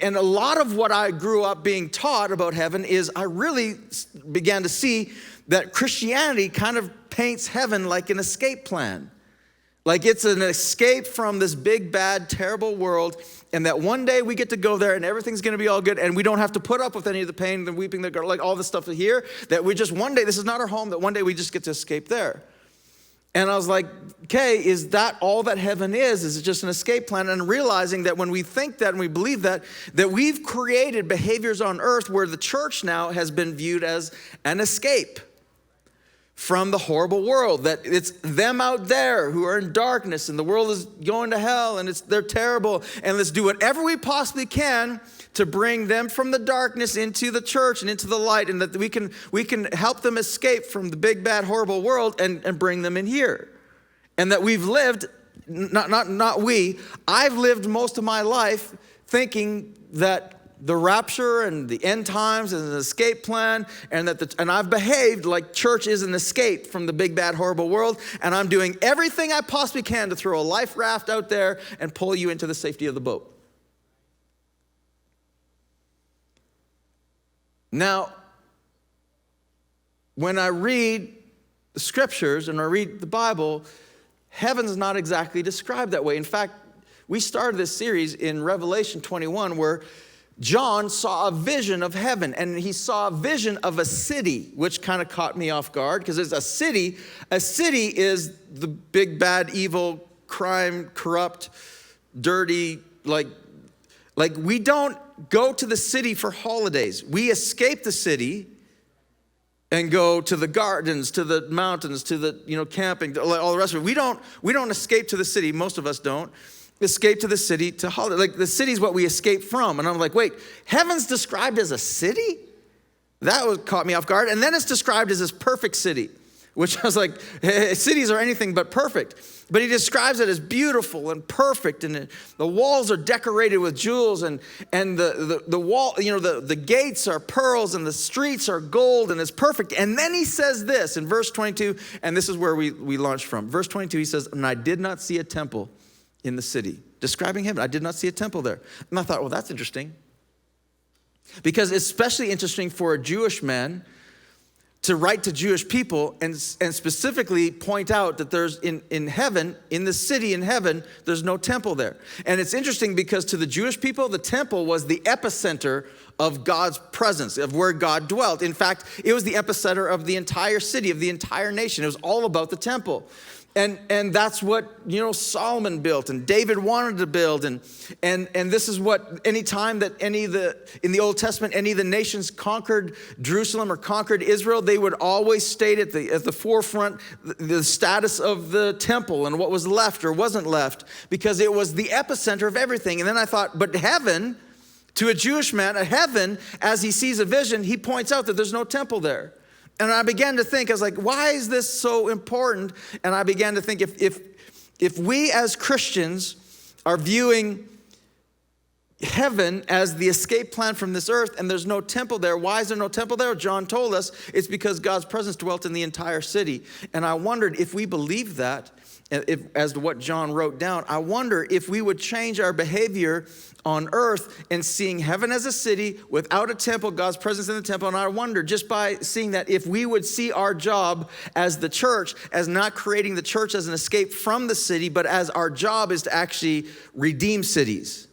And a lot of what I grew up being taught about heaven is I really began to see that Christianity kind of paints heaven like an escape plan. Like it's an escape from this big, bad, terrible world, and that one day we get to go there and everything's gonna be all good, and we don't have to put up with any of the pain, the weeping, like all the stuff here, that we just one day, this is not our home, that one day we just get to escape there. And I was like, okay, is that all that heaven is? Is it just an escape plan? And realizing that when we think that and we believe that we've created behaviors on earth where the church now has been viewed as an escape from the horrible world, that it's them out there who are in darkness and the world is going to hell and they're terrible, and let's do whatever we possibly can to bring them from the darkness into the church and into the light, and that we can help them escape from the big, bad, horrible world and bring them in here. And that we've lived, I've lived most of my life thinking that the rapture and the end times is an escape plan, and and I've behaved like church is an escape from the big, bad, horrible world, and I'm doing everything I possibly can to throw a life raft out there and pull you into the safety of the boat. Now, when I read the scriptures and I read the Bible, heaven's not exactly described that way. In fact, we started this series in Revelation 21 where John saw a vision of heaven, and he saw a vision of a city, which kind of caught me off guard, because it's a city. A city is the big, bad, evil, crime, corrupt, dirty, like we don't go to the city for holidays. We escape the city and go to the gardens, to the mountains, to the camping, all the rest of it. We don't escape to the city. Most of us don't escape to the city to holiday. Like the city's what we escape from. And I'm like, wait, heaven's described as a city? That caught me off guard. And then it's described as this perfect city, which I was like, cities are anything but perfect. But he describes it as beautiful and perfect, and the walls are decorated with jewels, and the wall, the gates are pearls, and the streets are gold, and it's perfect. And then he says this in verse 22, and this is where we launched from. Verse 22, he says, and I did not see a temple in the city. Describing heaven, I did not see a temple there. And I thought, well, that's interesting. Because it's especially interesting for a Jewish man to write to Jewish people and specifically point out that there's in heaven, in the city in heaven, there's no temple there. And it's interesting because to the Jewish people, the temple was the epicenter of God's presence, of where God dwelt. In fact, it was the epicenter of the entire city, of the entire nation. It was all about the temple. And that's what, Solomon built and David wanted to build. And this is what, any time that in the Old Testament, any of the nations conquered Jerusalem or conquered Israel, they would always state at the forefront the status of the temple and what was left or wasn't left, because it was the epicenter of everything. And then I thought, but heaven, to a Jewish man, a heaven, as he sees a vision, he points out that there's no temple there. And I began to think, I was like, why is this so important? And I began to think, if we as Christians are viewing heaven as the escape plan from this earth and there's no temple there, why is there no temple there? John told us it's because God's presence dwelt in the entire city. And I wondered if we believe that, as to what John wrote down, I wonder if we would change our behavior on earth and seeing heaven as a city without a temple, God's presence in the temple. And I wonder, just by seeing that, if we would see our job as the church as not creating the church as an escape from the city, but as our job is to actually redeem cities.